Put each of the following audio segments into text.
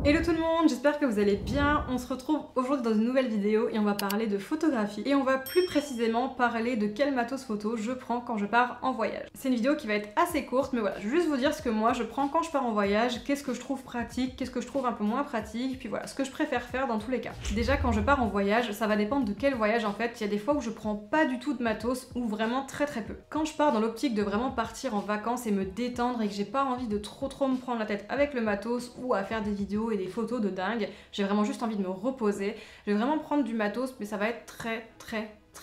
Hello tout le monde, j'espère que vous allez bien. On se retrouve aujourd'hui dans une nouvelle vidéo et on va parler de photographie. Et on va plus précisément parler de quel matos photo je prends quand je pars en voyage. C'est une vidéo qui va être assez courte, mais voilà, je vais juste vous dire ce que moi je prends quand je pars en voyage, qu'est-ce que je trouve pratique, qu'est-ce que je trouve un peu moins pratique, puis voilà, ce que je préfère faire dans tous les cas. Déjà quand je pars en voyage, ça va dépendre de quel voyage en fait. Il y a des fois où je prends pas du tout de matos ou vraiment très peu. Quand je pars dans l'optique de vraiment partir en vacances et me détendre et que j'ai pas envie de trop me prendre la tête avec le matos ou à faire des vidéos et des photos de dingue, j'ai vraiment juste envie de me reposer, je vais vraiment prendre du matos, mais ça va être très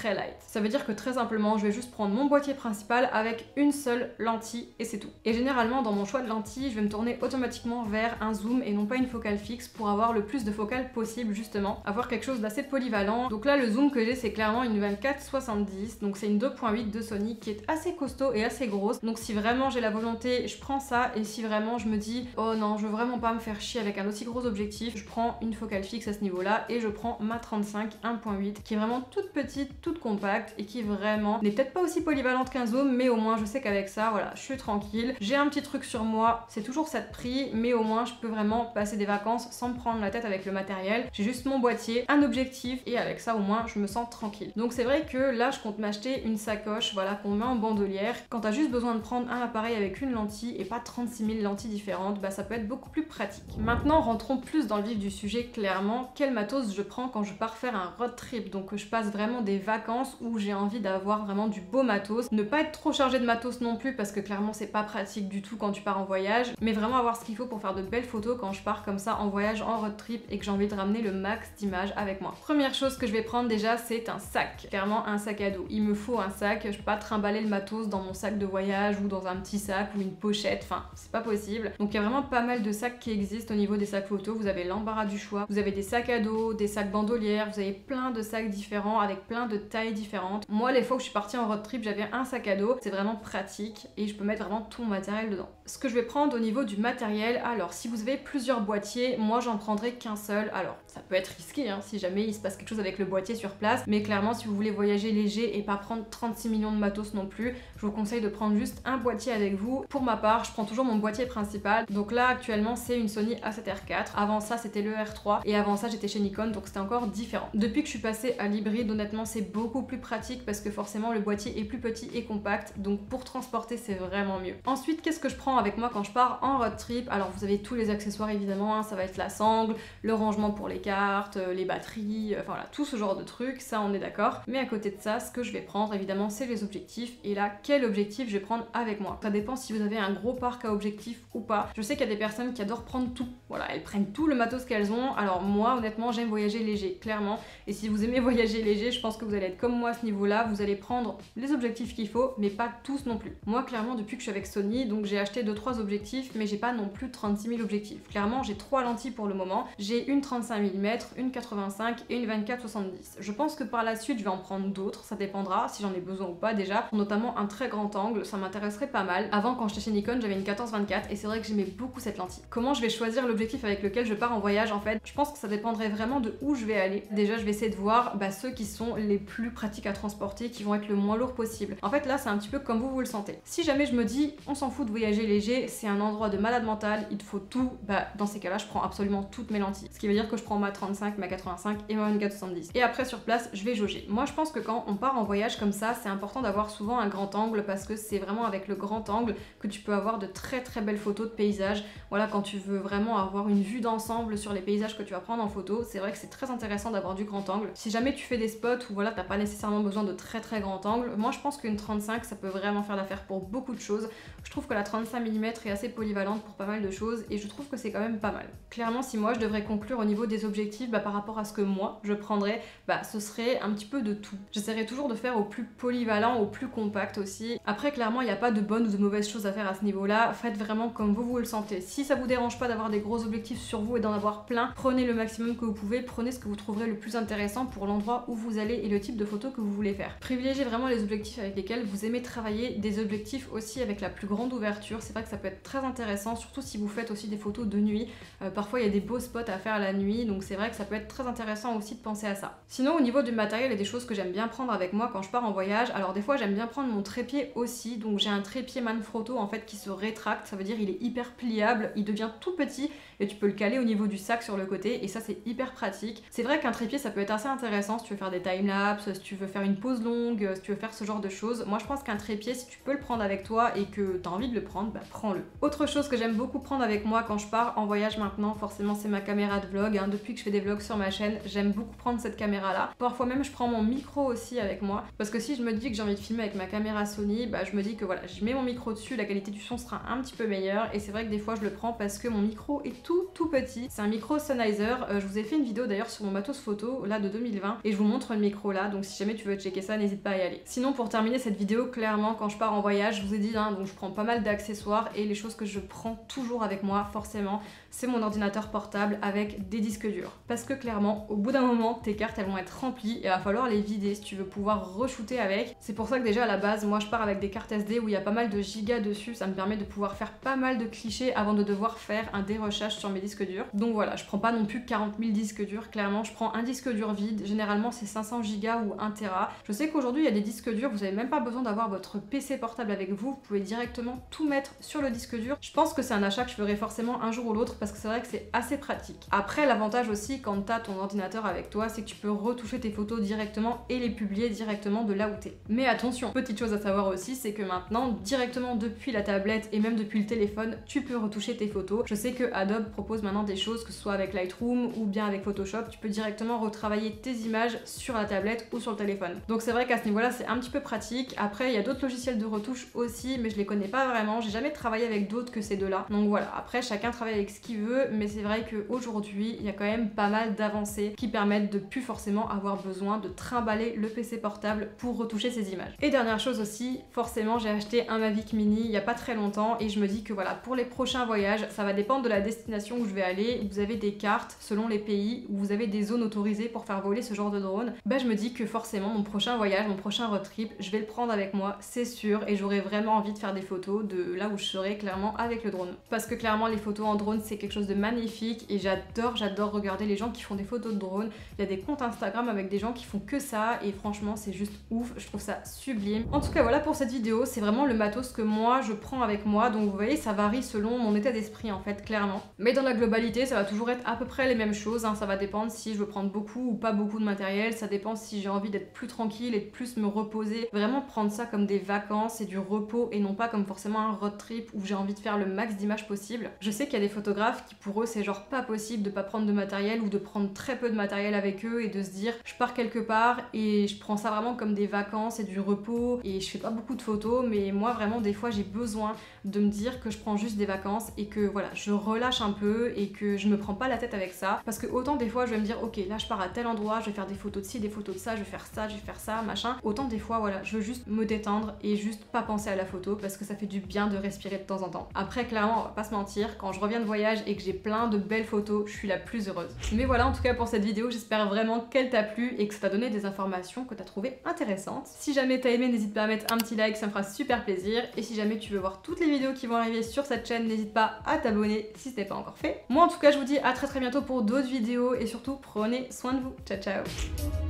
light. Ça veut dire que très simplement, je vais juste prendre mon boîtier principal avec une seule lentille et c'est tout. Et généralement, dans mon choix de lentille, je vais me tourner automatiquement vers un zoom et non pas une focale fixe pour avoir le plus de focales possible justement, avoir quelque chose d'assez polyvalent. Donc là, le zoom que j'ai, c'est clairement une 24-70, donc c'est une 2.8 de Sony qui est assez costaud et assez grosse. Donc si vraiment j'ai la volonté, je prends ça, et si vraiment je me dis, oh non, je veux vraiment pas me faire chier avec un aussi gros objectif, je prends une focale fixe à ce niveau-là et je prends ma 35 1.8 qui est vraiment toute petite, toute compacte et qui vraiment n'est peut-être pas aussi polyvalente qu'un zoom, mais au moins je sais qu'avec ça, voilà, je suis tranquille. J'ai un petit truc sur moi, c'est toujours ça de prix, mais au moins je peux vraiment passer des vacances sans me prendre la tête avec le matériel. J'ai juste mon boîtier, un objectif et avec ça au moins je me sens tranquille. Donc c'est vrai que là je compte m'acheter une sacoche, voilà, qu'on met en bandolière. Quand t'as juste besoin de prendre un appareil avec une lentille et pas 36 000 lentilles différentes, bah ça peut être beaucoup plus pratique. Maintenant rentrons plus dans le vif du sujet clairement. Quel matos je prends quand je pars faire un road trip, donc je passe vraiment des vacances où j'ai envie d'avoir vraiment du beau matos, ne pas être trop chargé de matos non plus parce que clairement c'est pas pratique du tout quand tu pars en voyage, mais vraiment avoir ce qu'il faut pour faire de belles photos quand je pars comme ça en voyage, en road trip et que j'ai envie de ramener le max d'images avec moi. Première chose que je vais prendre déjà, c'est un sac, clairement un sac à dos. Il me faut un sac, je peux pas trimballer le matos dans mon sac de voyage ou dans un petit sac ou une pochette, enfin c'est pas possible. Donc il y a vraiment pas mal de sacs qui existent au niveau des sacs photos, vous avez l'embarras du choix, vous avez des sacs à dos, des sacs bandolières, vous avez plein de sacs différents avec plein de tailles différentes. Moi les fois où je suis partie en road trip, j'avais un sac à dos, c'est vraiment pratique et je peux mettre vraiment tout mon matériel dedans. Ce que je vais prendre au niveau du matériel, alors si vous avez plusieurs boîtiers, moi j'en prendrai qu'un seul. Alors ça peut être risqué hein, si jamais il se passe quelque chose avec le boîtier sur place, mais clairement si vous voulez voyager léger et pas prendre 36 millions de matos non plus, je vous conseille de prendre juste un boîtier avec vous. Pour ma part, je prends toujours mon boîtier principal, donc là actuellement c'est une Sony A7R4, avant ça c'était le R3 et avant ça j'étais chez Nikon, donc c'était encore différent. Depuis que je suis passée à l'hybride, honnêtement c'est beaucoup plus pratique parce que forcément le boîtier est plus petit et compact, donc pour transporter c'est vraiment mieux. Ensuite, qu'est-ce que je prends avec moi quand je pars en road trip? Alors vous avez tous les accessoires évidemment, hein, ça va être la sangle, le rangement pour les cartes, les batteries, enfin voilà, tout ce genre de trucs, ça on est d'accord. Mais à côté de ça, ce que je vais prendre évidemment c'est les objectifs, et là quel objectif je vais prendre avec moi? Ça dépend si vous avez un gros parc à objectifs ou pas. Je sais qu'il y a des personnes qui adorent prendre tout, voilà, elles prennent tout le matos qu'elles ont. Alors moi honnêtement j'aime voyager léger, clairement, et si vous aimez voyager léger, je pense que vous allez être comme moi à ce niveau-là, vous allez prendre les objectifs qu'il faut, mais pas tous non plus. Moi clairement depuis que je suis avec Sony, donc j'ai acheté 2-3 objectifs, mais j'ai pas non plus 36 000 objectifs. Clairement j'ai 3 lentilles pour le moment, j'ai une 35 mm, une 85 et une 24-70. Je pense que par la suite je vais en prendre d'autres, ça dépendra si j'en ai besoin ou pas déjà, notamment un très grand angle, ça m'intéresserait pas mal. Avant quand j'étais chez Nikon j'avais une 14-24 et c'est vrai que j'aimais beaucoup cette lentille. Comment je vais choisir l'objectif avec lequel je pars en voyage en fait? Je pense que ça dépendrait vraiment de où je vais aller. Déjà je vais essayer de voir ceux qui sont les plus pratiques à transporter, qui vont être le moins lourd possible. En fait là c'est un petit peu comme vous le sentez. Si jamais je me dis on s'en fout de voyager léger, c'est un endroit de malade mental, il te faut tout, dans ces cas-là je prends absolument toutes mes lentilles. Ce qui veut dire que je prends ma 35, ma 85 et ma 24-70. Et après sur place je vais jauger. Moi je pense que quand on part en voyage comme ça, c'est important d'avoir souvent un grand angle parce que c'est vraiment avec le grand angle que tu peux avoir de très belles photos de paysages. Voilà, quand tu veux vraiment avoir une vue d'ensemble sur les paysages que tu vas prendre en photo, c'est vrai que c'est très intéressant d'avoir du grand angle. Si jamais tu fais des spots où voilà t'as pas nécessairement besoin de très grand angle, moi je pense qu'une 35 ça peut vraiment faire l'affaire pour beaucoup de choses. Je trouve que la 35 mm est assez polyvalente pour pas mal de choses et je trouve que c'est quand même pas mal. Clairement si moi je devrais conclure au niveau des objectifs par rapport à ce que moi je prendrais, ce serait un petit peu de tout. J'essaierai toujours de faire au plus polyvalent, au plus compact aussi. Après clairement il n'y a pas de bonnes ou de mauvaises choses à faire à ce niveau là, faites vraiment comme vous le sentez. Si ça vous dérange pas d'avoir des gros objectifs sur vous et d'en avoir plein, prenez le maximum que vous pouvez, prenez ce que vous trouverez le plus intéressant pour l'endroit où vous allez et le type de photos que vous voulez faire. Privilégiez vraiment les objectifs avec lesquels vous aimez travailler, des objectifs aussi avec la plus grande ouverture. C'est vrai que ça peut être très intéressant, surtout si vous faites aussi des photos de nuit. Parfois il y a des beaux spots à faire la nuit, donc c'est vrai que ça peut être très intéressant aussi de penser à ça. Sinon au niveau du matériel, il y a des choses que j'aime bien prendre avec moi quand je pars en voyage. Alors des fois j'aime bien prendre mon trépied aussi, donc j'ai un trépied Manfrotto en fait qui se rétracte, ça veut dire il est hyper pliable, il devient tout petit et tu peux le caler au niveau du sac sur le côté et ça c'est hyper pratique. C'est vrai qu'un trépied ça peut être assez intéressant si tu veux faire des timelapses, si tu veux faire une pause longue, si tu veux faire ce genre de choses. Moi je pense qu'un trépied, si tu peux le prendre avec toi et que tu as envie de le prendre, bah prends-le. Autre chose que j'aime beaucoup prendre avec moi quand je pars en voyage maintenant, forcément c'est ma caméra de vlog, hein. Depuis que je fais des vlogs sur ma chaîne, j'aime beaucoup prendre cette caméra là. Parfois même je prends mon micro aussi avec moi, parce que si je me dis que j'ai envie de filmer avec ma caméra Sony, bah je me dis que voilà, je mets mon micro dessus, la qualité du son sera un petit peu meilleure et c'est vrai que des fois je le prends parce que mon micro est tout petit. C'est un micro Sennheiser, je vous ai fait une vidéo d'ailleurs sur mon matos photo là de 2020 et je vous montre le micro là, donc si jamais tu veux checker ça, n'hésite pas à y aller. Sinon pour terminer cette vidéo, clairement quand je pars en voyage, je vous ai dit hein, donc je prends pas mal d'accessoires et les choses que je prends toujours avec moi forcément, c'est mon ordinateur portable avec des disques durs. Parce que clairement, au bout d'un moment, tes cartes elles vont être remplies et il va falloir les vider si tu veux pouvoir re-shooter avec. C'est pour ça que déjà à la base, moi je pars avec des cartes SD où il y a pas mal de gigas dessus, ça me permet de pouvoir faire pas mal de clichés avant de devoir faire un dérochage sur mes disques durs. Donc voilà, je prends pas non plus 40 000 disques durs, clairement je prends un disque dur vide, généralement c'est 500 gigas ou 1 Tera. Je sais qu'aujourd'hui il y a des disques durs, vous avez même pas besoin d'avoir votre PC portable avec vous, vous pouvez directement tout mettre sur le disque dur. Je pense que c'est un achat que je ferai forcément un jour ou l'autre parce que c'est vrai que c'est assez pratique. Après l'avantage aussi quand t'as ton ordinateur avec toi, c'est que tu peux retoucher tes photos directement et les publier directement de là où t'es. Mais attention, petite chose à savoir aussi, c'est que maintenant directement depuis la tablette et même depuis le téléphone, tu peux retoucher tes photos. Je sais que Adobe propose maintenant des choses, que ce soit avec Lightroom ou bien avec Photoshop, tu peux directement retravailler tes images sur la tablette ou sur le téléphone. Donc c'est vrai qu'à ce niveau-là, c'est un petit peu pratique. Après, il y a d'autres logiciels de retouche aussi, mais je les connais pas vraiment. J'ai jamais travaillé avec d'autres que ces deux-là. Donc voilà, après chacun travaille avec ce qu'il veut, mais c'est vrai qu'aujourd'hui, il y a quand même pas mal d'avancées qui permettent de plus forcément avoir besoin de trimballer le PC portable pour retoucher ses images. Et dernière chose aussi, forcément, j'ai acheté un Mavic Mini il y a pas très longtemps et je me dis que voilà, pour les prochains voyages, ça va dépendre de la destination où je vais aller. Vous avez des cartes selon les pays où vous avez des zones autorisées pour faire voler ce genre de drone. Bah je me dis que forcément mon prochain voyage, mon prochain road trip, je vais le prendre avec moi, c'est sûr, et j'aurai vraiment envie de faire des photos de là où je serai clairement avec le drone. Parce que clairement les photos en drone c'est quelque chose de magnifique et j'adore regarder les gens qui font des photos de drone. Il y a des comptes Instagram avec des gens qui font que ça et franchement c'est juste ouf, je trouve ça sublime. En tout cas voilà pour cette vidéo, c'est vraiment le matos que moi je prends avec moi, donc vous voyez ça varie selon mon état d'esprit en fait clairement. Mais dans la globalité ça va toujours être à peu près les mêmes choses, hein. Ça va dépendre si je veux prendre beaucoup ou pas beaucoup de matériel, ça dépend si j'ai envie d'être plus tranquille et de plus me reposer, vraiment prendre ça comme des vacances et du repos et non pas comme forcément un road trip où j'ai envie de faire le max d'images possible. Je sais qu'il y a des photographes qui pour eux c'est genre pas possible de pas prendre de matériel ou de prendre très peu de matériel avec eux et de se dire je pars quelque part et je prends ça vraiment comme des vacances et du repos et je fais pas beaucoup de photos, mais moi vraiment des fois j'ai besoin de me dire que je prends juste des vacances et que voilà je relâche un peu et que je me prends pas la tête avec ça, parce que autant des fois je vais me dire ok là je pars à tel endroit, je vais faire des photos de ci, des photos de ça, je vais faire ça, je vais faire ça, machin, autant des fois voilà je veux juste me détendre et juste pas penser à la photo parce que ça fait du bien de respirer de temps en temps. Après clairement on va pas se mentir, quand je reviens de voyage et que j'ai plein de belles photos, je suis la plus heureuse. Mais voilà en tout cas pour cette vidéo, j'espère vraiment qu'elle t'a plu et que ça t'a donné des informations que t'as trouvées intéressantes. Si jamais t'as aimé, n'hésite pas à mettre un petit like, ça me fera super plaisir, et si jamais tu veux voir toutes les vidéos qui vont arriver sur cette chaîne, n'hésite pas à t'abonner si ce n'est pas encore fait. Moi en tout cas je vous dis à très bientôt pour d'autres vidéos et surtout prenez soin de vous. Ciao ciao.